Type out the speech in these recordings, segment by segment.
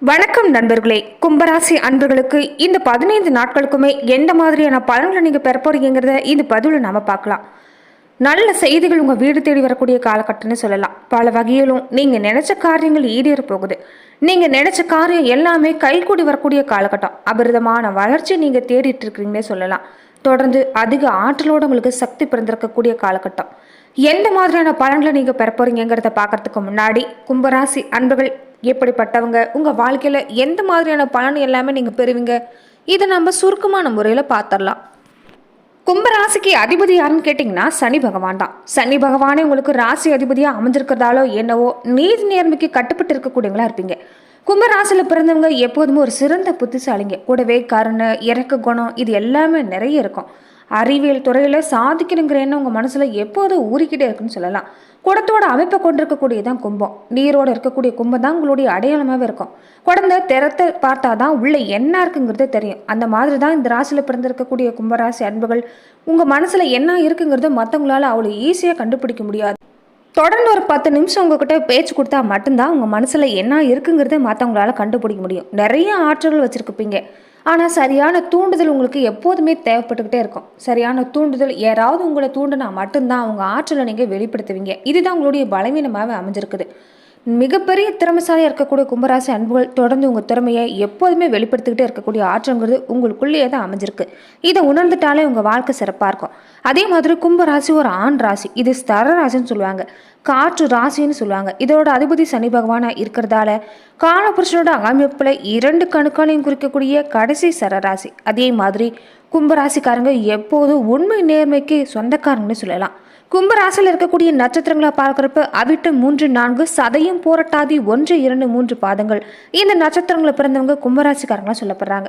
வணக்கம் நண்பர்களே. கும்பராசி அன்பர்களுக்கு இந்த 15 நாட்களுக்குமே எந்த மாதிரியான பலன்களை நீங்க பெற போறீங்கிறத இந்த பதிவில் நாம பார்க்கலாம். நல்ல செய்திகள் உங்க வீடு தேடி வரக்கூடிய காலகட்டம்னு சொல்லலாம். பல வகையிலும் நீங்க நினைச்ச காரியங்கள் ஈடேற போகுது. நீங்க நினைச்ச காரியம் எல்லாமே கைகூடி வரக்கூடிய காலகட்டம். அபரிதமான வளர்ச்சி நீங்க தேடிட்டு இருக்கிறீங்கன்னே சொல்லலாம். தொடர்ந்து அதிக ஆற்றலோட உங்களுக்கு சக்தி பிறந்திருக்கக்கூடிய காலகட்டம். எந்த மாதிரியான பலன்களை நீங்க பெற போறீங்கிறத பார்க்கறதுக்கு முன்னாடி கும்பராசி அன்பர்கள் எப்படிப்பட்டவங்க, உங்க வாழ்க்கையில எந்த மாதிரியான பலன் எல்லாமே நீங்க பெறுவீங்க, இதை நம்ம சுருக்கமான முறையில பார்த்துடலாம். கும்பராசிக்கு அதிபதி யாருன்னு கேட்டிங்கன்னா சனி பகவான் தான். சனி பகவானே உங்களுக்கு ராசி அதிபதியாக அமைஞ்சிருக்கிறதாலோ என்னவோ நீதி நேர்மைக்கு கட்டுப்பட்டு இருக்கக்கூடியவங்களா இருப்பீங்க. கும்பராசியில பிறந்தவங்க எப்போதுமே ஒரு சிறந்த புத்திசாலிங்க. கூடவே கருணை, இறக்க குணம் இது எல்லாமே நிறைய இருக்கும். அறிவியல் துறையில சாதிக்கணுங்கிற எண்ணம் உங்க மனசுல எப்போதும் ஊறிக்கிட்டே இருக்குன்னு சொல்லலாம். குடத்தோட அமைப்பை கொண்டிருக்கக்கூடியதான் கும்பம். நீரோட இருக்கக்கூடிய கும்பம் தான் உங்களுடைய அடையாளமாகவே இருக்கும். குடந்த திறத்தை பார்த்தாதான் உள்ள என்ன இருக்குங்கிறது தெரியும். அந்த மாதிரி தான் இந்த ராசியில பிறந்திருக்கக்கூடிய கும்பராசி அன்புகள் உங்க மனசுல என்ன இருக்குங்கிறது மற்றவங்களால அவ்வளோ ஈஸியாக கண்டுபிடிக்க முடியாது. தொடர்ந்து ஒரு 10 நிமிஷம் உங்ககிட்ட பேச்சு கொடுத்தா மட்டும்தான் உங்க மனசுல என்ன இருக்குங்கிறத மற்றவங்களால கண்டுபிடிக்க முடியும். நிறைய ஆற்றல்கள் வச்சிருப்பீங்க. ஆனால் சரியான தூண்டுதல் உங்களுக்கு எப்போதுமே தேவைப்பட்டுக்கிட்டே இருக்கும். சரியான தூண்டுதல் யாராவது உங்களை தூண்டினா மட்டும்தான் அவங்க ஆற்றலை நீங்கள் வெளிப்படுத்துவீங்க. இதுதான் உங்களுடைய பலவீனமாகவே அமைஞ்சிருக்குது. மிகப்பெரிய திறமைசாலியாக இருக்கக்கூடிய கும்பராசி அன்புகள் தொடர்ந்து உங்கள் திறமையை எப்போதுமே வெளிப்படுத்திக்கிட்டே இருக்கக்கூடிய ஆற்றங்கிறது உங்களுக்குள்ளேயே தான் அமைஞ்சிருக்கு. இதை உணர்ந்துட்டாலே உங்கள் வாழ்க்கை சிறப்பாக இருக்கும். அதே மாதிரி கும்பராசி ஒரு ஆண் ராசி. இது ஸ்தர ராசின்னு சொல்லுவாங்க, காற்று ராசின்னு சொல்லுவாங்க. இதோட அதிபதி சனி பகவானா இருக்கிறதால காலபுருஷனோட அமைப்புல 2 கணுக்களையும் குறிக்கக்கூடிய கடைசி சரராசி. அதே மாதிரி கும்பராசிக்காரங்க எப்போதும் உண்மை நேர்மைக்கு சொந்தக்காரங்கன்னு சொல்லலாம். கும்பராசியில் இருக்கக்கூடிய நட்சத்திரங்களை பார்க்குறப்ப அவிட்டம் 3, 4, சதயம், போராட்டாதி 1, 2, 3 பாதங்கள் இந்த நட்சத்திரங்களை பிறந்தவங்க கும்பராசிக்காரங்களா சொல்லப்படுறாங்க.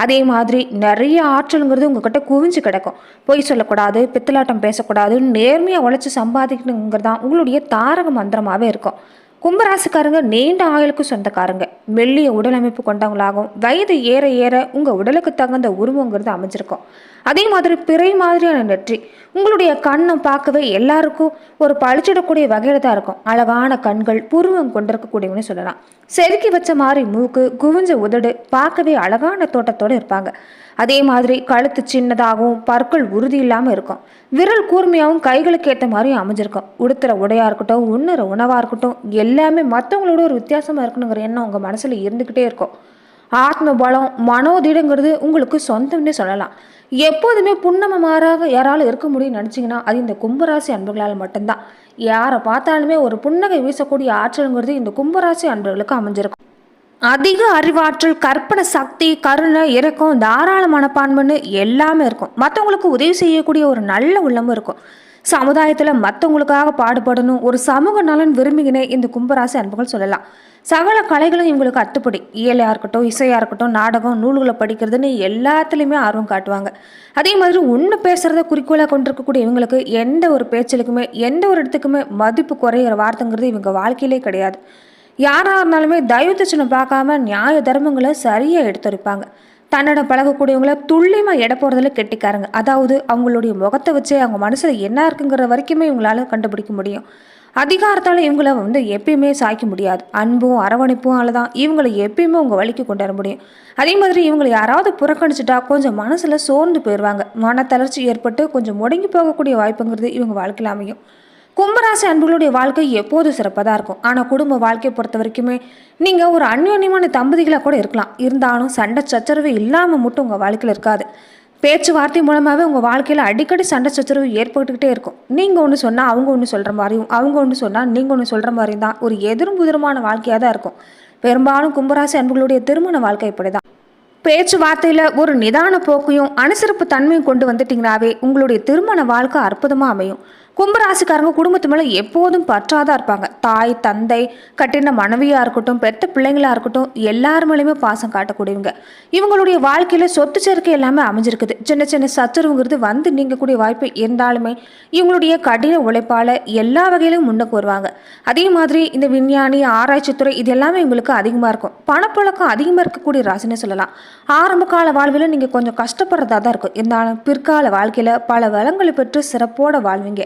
அதே மாதிரி நிறைய ஆற்றலுங்கிறது உங்ககிட்ட குவிஞ்சு கிடக்கும். பொய் சொல்லக்கூடாது, பித்தலாட்டம் பேசக்கூடாது, நேர்மையாக உழைச்சி சம்பாதிக்கணுங்கிறது தான் உங்களுடைய தாரக மந்திரமாகவே இருக்கும். கும்பராசிக்காரங்க நீண்ட ஆயுளுக்கு சொந்தக்காரங்க. மெல்லிய உடல் அமைப்பு கொண்டவங்களாகும். வயது ஏற ஏற உங்கள் உடலுக்கு தகுந்த உருவங்கிறது அமைஞ்சிருக்கும். அதே மாதிரி பிறை மாதிரியான நெற்றி. உங்களுடைய கண்ணை பார்க்கவே எல்லாருக்கும் ஒரு பழிச்சிடக்கூடிய வகையில் தான் இருக்கும். அழகான கண்கள், புருவம் கொண்டிருக்கக்கூடியவன்னு சொல்லலாம். செதுக்கி வச்ச மாதிரி மூக்கு, குவிஞ்ச உதடு, பார்க்கவே அழகான தோட்டத்தோடு இருப்பாங்க. அதே மாதிரி கழுத்து சின்னதாகவும் பற்கள் உறுதி இல்லாமல் இருக்கும். விரல் கூர்மையாகவும் கைகளுக்கு ஏற்ற மாதிரியும் அமைஞ்சிருக்கும். உடுத்துற உடையாக இருக்கட்டும், உண்ணுற உணவாக இருக்கட்டும், எல்லாமே மற்றவங்களோட ஒரு வித்தியாசமாக இருக்கணுங்கிற எண்ணம் உங்கள் மனசில் இருந்துக்கிட்டே இருக்கும். ஆத்ம பலம், மனோதிடங்கிறது உங்களுக்கு சொந்தம்னே சொல்லலாம். எப்போதுமே புன்னம மாறாக யாராலும் இருக்க முடியும்னு நினச்சிங்கன்னா அது இந்த கும்பராசி அன்பர்களால் மட்டும்தான். யாரை பார்த்தாலுமே ஒரு புன்னகை வீசக்கூடிய ஆற்றலுங்கிறது இந்த கும்பராசி அன்பர்களுக்கு அமைஞ்சிருக்கும். அதிக அறிவாற்றல், கற்பனை சக்தி, கருணை, இரக்கம், தாராள மனப்பான்மைன்னு எல்லாமே இருக்கும். மற்றவங்களுக்கு உதவி செய்யக்கூடிய ஒரு நல்ல உள்ளமும் இருக்கும். சமுதாயத்தில் மற்றவங்களுக்காக பாடுபடணும், ஒரு சமூக நலன் விரும்பினே இந்த கும்பராசி அன்புகள் சொல்லலாம். சகல கலைகளும் இவங்களுக்கு அத்துப்படி. இயலையாக இருக்கட்டும், இசையாக இருக்கட்டும், நாடகம், நூல்களை படிக்கிறதுன்னு எல்லாத்துலேயுமே ஆர்வம் காட்டுவாங்க. அதே மாதிரி உண்மை பேசுகிறத குறிக்கோளாக கொண்டிருக்கக்கூடிய இவங்களுக்கு எந்த ஒரு பேச்சலுக்குமே எந்த ஒரு இடத்துக்குமே மதிப்பு குறையிற வார்த்தைங்கிறது இவங்க வாழ்க்கையிலே கிடையாது. யாராக இருந்தாலுமே தயவு தட்சணை பார்க்காம நியாய தர்மங்களை சரியாக எடுத்துரைப்பாங்க. தன்னிடம் பழகக்கூடியவங்களை துல்லியமாக எடை போகிறதுல கெட்டிக்காரங்க. அதாவது அவங்களுடைய முகத்தை வச்சே அவங்க மனசில் என்ன இருக்குங்கிற வரைக்குமே இவங்களால கண்டுபிடிக்க முடியும். அதிகாரத்தால் இவங்களை எப்பயுமே சாய்க்க முடியாது. அன்பும் அரவணைப்பும் தான் இவங்களை எப்பயுமே உங்கள் வழிக்கு கொண்டு வர முடியும். அதே மாதிரி இவங்களை யாராவது புறக்கணிச்சிட்டா கொஞ்சம் மனசில் சோர்ந்து போயிடுவாங்க. மன தளர்ச்சி ஏற்பட்டு கொஞ்சம் முடங்கி போகக்கூடிய வாய்ப்புங்கிறது இவங்க வாழ்க்கையில் அமையும். கும்பராசி அன்புகளுடைய வாழ்க்கை எப்போதும் சிறப்பாக தான் இருக்கும். ஆனால் குடும்ப வாழ்க்கையை பொறுத்த வரைக்குமே நீங்கள் ஒரு அந்யோன்யமான தம்பதிகளாக கூட இருக்கலாம். இருந்தாலும் சண்டை சச்சரவு இல்லாமல் மட்டும் உங்கள் வாழ்க்கையில் இருக்காது. பேச்சுவார்த்தை மூலமாகவே உங்கள் வாழ்க்கையில் அடிக்கடி சண்டை சச்சரவு ஏற்பட்டுக்கிட்டே இருக்கும். நீங்கள் ஒன்று சொன்னால் அவங்க ஒன்று சொல்கிற மாதிரியும், அவங்க ஒன்று சொன்னால் நீங்கள் ஒன்று சொல்கிற மாதிரியும் தான் ஒரு எதிரும் புதிரமான வாழ்க்கையாக தான் இருக்கும். பெரும்பாலும் கும்பராசி அன்புகளுடைய திருமண வாழ்க்கை இப்படி தான். பேச்சுவார்த்தையில் ஒரு நிதான போக்கையும் அனுசரிப்பு தன்மையும் கொண்டு வந்துட்டீங்கன்னாவே உங்களுடைய திருமண வாழ்க்கை அற்புதமாக அமையும். கும்பராசிக்காரங்க குடும்பத்து மேலே எப்போதும் பற்றாதான் இருப்பாங்க. தாய், தந்தை, கட்டின மனைவியாக இருக்கட்டும், பெத்த பிள்ளைங்களாக இருக்கட்டும், எல்லார் மேலேயுமே பாசம் காட்டக்கூடியவங்க. இவங்களுடைய வாழ்க்கையில் சொத்து சேர்க்கை எல்லாமே அமைஞ்சிருக்குது. சின்ன சின்ன சச்சரவுங்கிறது நீங்கக்கூடிய வாய்ப்பு இருந்தாலுமே இவங்களுடைய கடின உழைப்பால் எல்லா வகையிலும் முன்னுக்கு வருவாங்க. அதே மாதிரி இந்த விஞ்ஞானி, ஆராய்ச்சித்துறை இது எல்லாமே இவங்களுக்கு அதிகமாக இருக்கும். பணப்பழக்கம் அதிகமாக இருக்கக்கூடிய ராசின்னு சொல்லலாம். ஆரம்ப கால வாழ்வில் நீங்கள் கொஞ்சம் கஷ்டப்படுறதா தான் இருக்கும். இருந்தாலும் பிற்கால வாழ்க்கையில் பல வளங்களை பெற்று சிறப்போடு வாழ்வீங்க.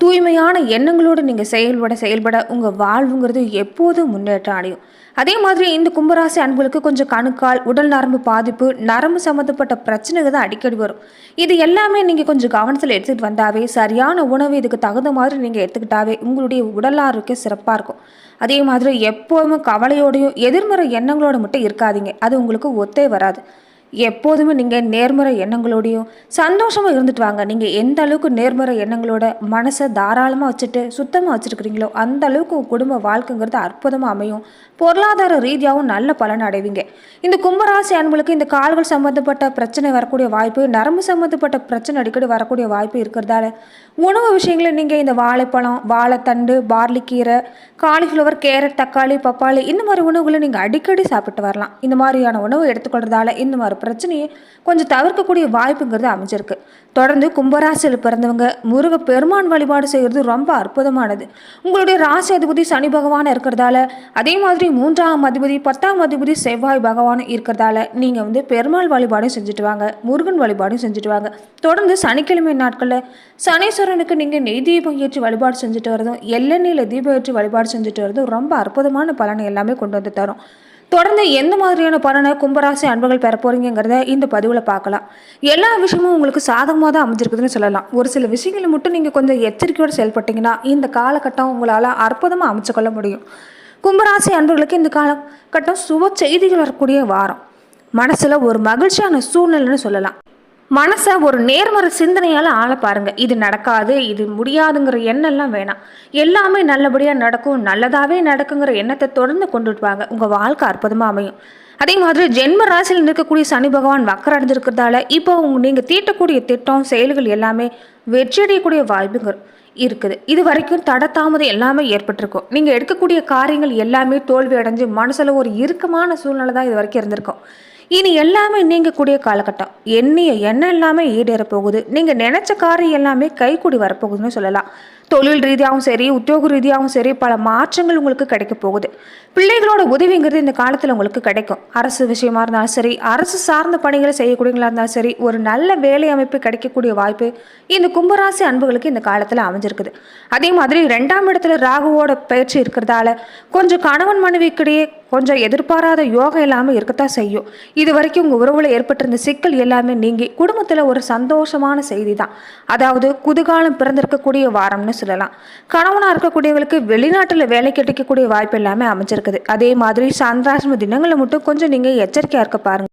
தூய்மையான எண்ணங்களோடு நீங்கள் செயல்பட உங்கள் வாழ்வுங்கிறது எப்போதும் முன்னேற்றம் அடையும். அதே மாதிரி இந்த கும்பராசி அன்புகளுக்கு கொஞ்சம் கணுக்கால், உடல் நரம்பு பாதிப்பு, நரம்பு சம்மந்தப்பட்ட பிரச்சனைகள் தான் அடிக்கடி வரும். இது எல்லாமே நீங்கள் கொஞ்சம் கவனத்தில் எடுத்துகிட்டு வந்தாவே, சரியான உணவு இதுக்கு தகுந்த மாதிரி நீங்கள் எடுத்துக்கிட்டாவே உங்களுடைய உடல் ஆரோக்கியம் சிறப்பாக இருக்கும். அதே மாதிரி எப்போதுமே கவலையோடையும் எதிர்மறை எண்ணங்களோடு மட்டும் இருக்காதீங்க. அது உங்களுக்கு ஒத்தே வராது. எப்போதுமே நீங்கள் நேர்மறை எண்ணங்களோடையும் சந்தோஷமாக இருந்துட்டு வாங்க. நீங்கள் எந்த அளவுக்கு நேர்மறை எண்ணங்களோட மனசை தாராளமாக வச்சுட்டு சுத்தமாக வச்சுருக்கிறீங்களோ அந்த அளவுக்கு உங்கள் குடும்ப வாழ்க்கைங்கிறது அற்புதமாக அமையும். பொருளாதார ரீதியாகவும் நல்ல பலன் அடைவீங்க. இந்த கும்பராசி அன்புகளுக்கு இந்த கால்கள் சம்மந்தப்பட்ட பிரச்சனை வரக்கூடிய வாய்ப்பு, நரம்பு சம்மந்தப்பட்ட பிரச்சனை அடிக்கடி வரக்கூடிய வாய்ப்பு இருக்கிறதால உணவு விஷயங்களில் நீங்கள் இந்த வாழைப்பழம், வாழைத்தண்டு, பார்லிக்கீரை, காலிஃப்ளவர், கேரட், தக்காளி, பப்பாளி இந்த மாதிரி உணவுகளை நீங்கள் அடிக்கடி சாப்பிட்டு வரலாம். இந்த மாதிரியான உணவு எடுத்துக்கொள்றதால இந்த மாதிரி பிரச்சனையை கொஞ்சம் தவிர்க்கக்கூடிய வாய்ப்புங்கிறது அமைஞ்சிருக்கு. தொடர்ந்து கும்பராசியில் பிறந்தவங்க முருக பெருமான் வழிபாடு செய்கிறது ரொம்ப அற்புதமானது. உங்களுடைய ராசி அதிபதி சனி பகவான் இருக்கிறதால, அதே மாதிரி 3ஆம் அதிபதி 10ஆம் அதிபதி செவ்வாய் பகவான் இருக்கிறதால நீங்கள் பெருமாள் வழிபாடும் செஞ்சுட்டு வாங்க, முருகன் வழிபாடும் செஞ்சுட்டு வாங்க. தொடர்ந்து சனிக்கிழமை நாட்களில் சனீஸ்வரனுக்கு நீங்கள் நெய் தீபம் ஏற்றி வழிபாடு செஞ்சுட்டு வரதும், எள்ளெண்ணெயில் தீபம் ஏற்றி வழிபாடு செஞ்சுட்டு வரதும் ரொம்ப அற்புதமான பலனை எல்லாமே கொண்டு வந்து தரும். தொடர்ந்து எந்த மாதிரியான பலனை கும்பராசி அன்பர்கள் பெற போறீங்கிறத இந்த பதிவில் பார்க்கலாம். எல்லா விஷயமும் உங்களுக்கு சாதகமாக தான் அமைஞ்சிருக்குதுன்னு சொல்லலாம். ஒரு சில விஷயங்களை மட்டும் நீங்கள் கொஞ்சம் எச்சரிக்கையோடு செயல்பட்டீங்கன்னா இந்த காலகட்டம் உங்களால் அற்புதமாக அமைச்சுக்கொள்ள முடியும். கும்பராசி அன்பர்களுக்கு இந்த காலகட்டம் சுப செய்திகள் வரக்கூடிய வாரம். மனசில் ஒரு மகிழ்ச்சியான சூழ்நிலைன்னு சொல்லலாம். மனசை ஒரு நேர்மறை சிந்தனையால் ஆள பாருங்க. இது நடக்காது, இது முடியாதுங்கிற எண்ணெல்லாம் வேணாம். எல்லாமே நல்லபடியாக நடக்கும், நல்லதாகவே நடக்குங்கிற எண்ணத்தை தொடர்ந்து கொண்டுட்டு வாங்க. உங்கள் வாழ்க்கை அற்புதமாக அமையும். அதே மாதிரி ஜென்ம ராசியில் இருக்கக்கூடிய சனி பகவான் வக்கரம் அடைஞ்சிருக்கிறதால இப்போ நீங்கள் தீட்டக்கூடிய திட்டம், செயல்கள் எல்லாமே வெற்றியடையக்கூடிய வாய்ப்புங்க இருக்குது. இது வரைக்கும் தடத்தாமதம் எல்லாமே ஏற்பட்டிருக்கும். நீங்கள் எடுக்கக்கூடிய காரியங்கள் எல்லாமே தோல்வி அடைஞ்சு மனசில் ஒரு இறுக்கமான சூழ்நிலை தான் இது வரைக்கும் இருந்திருக்கும். இனி எல்லாமே நீங்கக்கூடிய காலகட்டம். எண்ணம் எல்லாமே ஈடேற போகுது. நீங்கள் நினைச்ச காரியம் எல்லாமே கைக்கூடி வரப்போகுதுன்னு சொல்லலாம். தொழில் ரீதியாகவும் சரி, உத்தியோக ரீதியாகவும் சரி பல மாற்றங்கள் உங்களுக்கு கிடைக்க போகுது. பிள்ளைகளோட உதவிங்கிறது இந்த காலத்தில் உங்களுக்கு கிடைக்கும். அரசு விஷயமா இருந்தாலும் சரி, அரசு சார்ந்த பணிகளை செய்யக்கூடியவங்களா இருந்தாலும் சரி, ஒரு நல்ல வேலை அமைப்பு கிடைக்கக்கூடிய வாய்ப்பு இந்த கும்பராசி அன்புகளுக்கு இந்த காலத்தில் அமைஞ்சிருக்குது. அதே மாதிரி 2ஆம் இடத்துல ராகுவோட பயிற்சி இருக்கிறதால கொஞ்சம் கணவன் மனைவிக்கிடையே கொஞ்சம் எதிர்பாராத யோகம் எல்லாமே இருக்கத்தான் செய்யும். இது வரைக்கும் உங்கள் உறவுல ஏற்பட்டிருந்த சிக்கல் எல்லாமே நீங்கி குடும்பத்தில் ஒரு சந்தோஷமான செய்தி தான். அதாவது குதூகாலம் பிறந்திருக்கக்கூடிய வாரம்னு சொல்லலாம். கணவனாக இருக்கக்கூடியவங்களுக்கு வெளிநாட்டில் வேலை கிடைக்கக்கூடிய வாய்ப்பு எல்லாமே அமைஞ்சிருக்குது. அதே மாதிரி சந்திராசிரம தினங்களை மட்டும் கொஞ்சம் நீங்கள் எச்சரிக்கையாக இருக்க பாருங்க.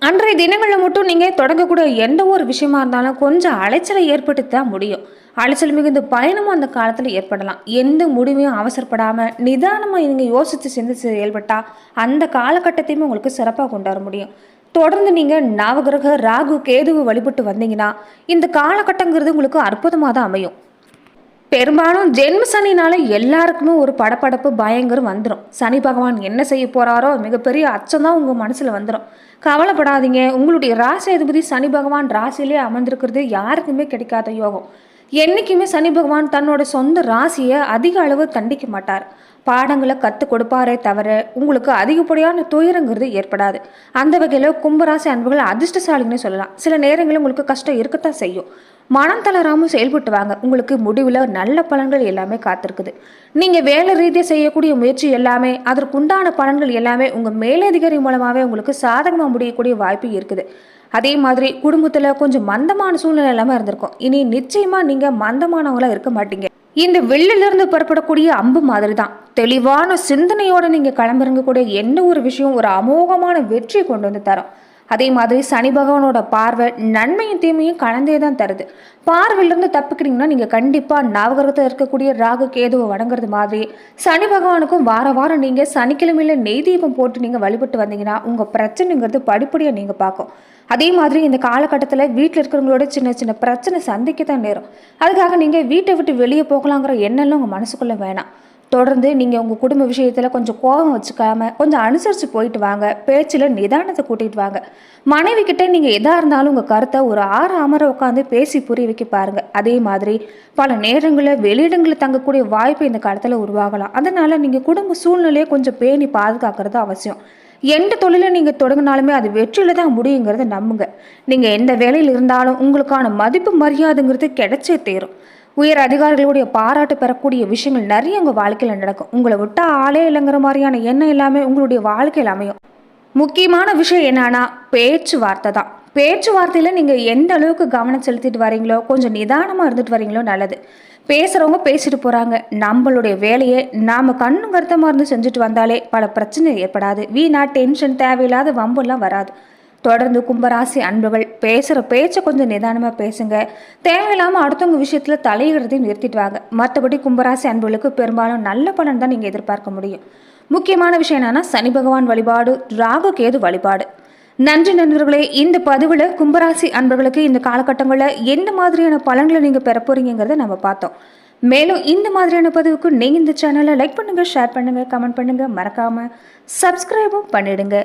அன்றைய தினங்களில் மட்டும் நீங்கள் தொடங்கக்கூடிய எந்த ஒரு விஷயமா இருந்தாலும் கொஞ்சம் அலைச்சலை ஏற்பட்டு தான் முடியும். அலைச்சல் மிகுந்த பயணமும் அந்த காலத்தில் ஏற்படலாம். எந்த முடிவையும் அவசரப்படாமல் நிதானமாக நீங்கள் யோசித்து சிந்தித்து செயல்பட்டால் அந்த காலகட்டத்தையுமே உங்களுக்கு சிறப்பாக கொண்டு வர முடியும். தொடர்ந்து நீங்கள் நவகிரக ராகு கேதுவை வழிபட்டு வந்தீங்கன்னா இந்த காலகட்டங்கிறது உங்களுக்கு அற்புதமாக தான் அமையும். பெரும்பாலும் ஜென்ம சனினால எல்லாருக்குமே ஒரு படப்படப்பு பயங்கரம் வந்துடும். சனி பகவான் என்ன செய்ய போறாரோ மிகப்பெரிய அச்சம் தான் உங்கள் மனசில் வந்துடும். கவலைப்படாதீங்க. உங்களுடைய ராசி அதிபதி சனி பகவான் ராசியிலே அமர்ந்திருக்கிறது யாருக்குமே கிடைக்காத யோகம். என்றைக்குமே சனி பகவான் தன்னோட சொந்த ராசியை அதிக அளவு தண்டிக்க மாட்டார். பாடங்களை கற்றுக் கொடுப்பாரே தவிர உங்களுக்கு அதிகப்படியான துயரங்கிறது ஏற்படாது. அந்த வகையில் கும்பராசி அன்புகள் அதிர்ஷ்டசாலின்னு சொல்லலாம். சில நேரங்களில் உங்களுக்கு கஷ்டம் இருக்கத்தான் செய்யும். மனம் தளராமல் செயல்பட்டு வாங்க. உங்களுக்கு முடிவில் நல்ல பலன்கள் எல்லாமே காத்திருக்குது. நீங்கள் வேலை ரீதியாக செய்யக்கூடிய முயற்சி எல்லாமே அதற்குண்டான பலன்கள் எல்லாமே உங்கள் மேலதிகாரி மூலமாகவே உங்களுக்கு சாதகமாக முடியக்கூடிய வாய்ப்பு இருக்குது. அதே மாதிரி குடும்பத்தில் கொஞ்சம் மந்தமான சூழ்நிலை எல்லாமே இருந்திருக்கும். இனி நிச்சயமாக நீங்கள் மந்தமானவங்களாக இருக்க மாட்டீங்க. இந்த வெள்ளிலிருந்து புறப்படக்கூடிய அம்பு மாதிரி தான். தெளிவான சிந்தனையோடு நீங்கள் கிளம்பிறங்கக்கூடிய எந்த ஒரு விஷயம் ஒரு அமோகமான வெற்றியை கொண்டு வந்து தரும். அதே மாதிரி சனி பகவானோட பார்வை நன்மையும் தீமையும் கலந்தே தான் தருது. பார்வையிலிருந்து தப்பிக்கிறீங்கன்னா நீங்கள் கண்டிப்பாக நவகிரகத்தில் இருக்கக்கூடிய ராகு கேதுவை வணங்குறது மாதிரி சனி பகவானுக்கும் வாரம் நீங்கள் சனிக்கிழமையில் நெய் தீபம் போட்டு நீங்கள் வழிபட்டு வந்தீங்கன்னா உங்கள் பிரச்சனைங்கிறது படிப்படியாக நீங்கள் பார்க்கும். அதே மாதிரி இந்த காலகட்டத்தில் வீட்டில் இருக்கிறவங்களோட சின்ன சின்ன பிரச்சனை சந்திக்க தான் நேரும். அதுக்காக நீங்கள் வீட்டை விட்டு வெளியே போகலாங்கிற எண்ணெல்லாம் உங்கள் மனசுக்குள்ளே வேணாம். தொடர்ந்து நீங்கள் உங்கள் குடும்ப விஷயத்தில் கொஞ்சம் கோபம் வச்சுக்காமல் கொஞ்சம் அனுசரித்து போயிட்டு வாங்க. பேச்சில் நிதானத்தை கூட்டிகிட்டு வாங்க. மனைவி கிட்டே நீங்கள் எதாக இருந்தாலும் உங்கள் கருத்தை ஒரு அமர உட்காந்து பேசி புரிய வைக்க பாருங்கள். அதே மாதிரி பல நேரங்களில் வெளியிடங்களில் தங்கக்கூடிய வாய்ப்பு இந்த காலத்தில் உருவாகலாம். அதனால் நீங்கள் குடும்ப சூழ்நிலையை கொஞ்சம் பேணி பாதுகாக்கிறது அவசியம். எந்த தொழிலை நீங்கள் தொடங்கினாலுமே அது வெற்றியில் தான் முடியுங்கிறத நம்புங்க. நீங்கள் எந்த வேலையில் இருந்தாலும் உங்களுக்கான மதிப்பு மரியாதைங்கிறது கிடைச்சே தேரும். உயர் அதிகாரிகளுடைய பாராட்டு பெறக்கூடிய விஷயங்கள் நிறைய உங்கள் வாழ்க்கையில் நடக்கும். உங்களை விட்டா ஆளே இல்லைங்கிற மாதிரியான எண்ணம் எல்லாமே உங்களுடைய வாழ்க்கையில் அமையும். முக்கியமான விஷயம் என்னன்னா பேச்சுவார்த்தை தான். பேச்சுவார்த்தையில் நீங்கள் எந்த அளவுக்கு கவனம் செலுத்திட்டு வரீங்களோ, கொஞ்சம் நிதானமாக இருந்துட்டு வரீங்களோ நல்லது. பேசுகிறவங்க பேசிட்டு போகிறாங்க. நம்மளுடைய வேலையை நாம் கண்ணும் கருத்தமாக இருந்து செஞ்சுட்டு வந்தாலே பல பிரச்சனை ஏற்படாது. வீணா டென்ஷன் தேவையில்லாத வம்பெல்லாம் வராது. தொடர்ந்து கும்பராசி அன்புகள் பேசுகிற பேச்சை கொஞ்சம் நிதானமாக பேசுங்க. தேவையில்லாமல் அடுத்தவங்க விஷயத்தில் தலையிடுறதையும் நிறுத்திட்டு வாங்க. மற்றபடி கும்பராசி அன்புகளுக்கு பெரும்பாலும் நல்ல பலன் தான் நீங்கள் எதிர்பார்க்க முடியும். முக்கியமான விஷயம் என்னன்னா சனி பகவான் வழிபாடு, ராகு கேது வழிபாடு. நன்றி நண்பர்களே. இந்த பதிவில் கும்பராசி அன்பர்களுக்கு இந்த காலகட்டங்களில் எந்த மாதிரியான பலன்களை நீங்கள் பெற போறீங்கிறத நம்ம பார்த்தோம். மேலும் இந்த மாதிரியான பதிவுக்கு நீங்கள் இந்த சேனலை லைக் பண்ணுங்கள், ஷேர் பண்ணுங்கள், கமெண்ட் பண்ணுங்கள், மறக்காமல் சப்ஸ்கிரைபும் பண்ணிடுங்க.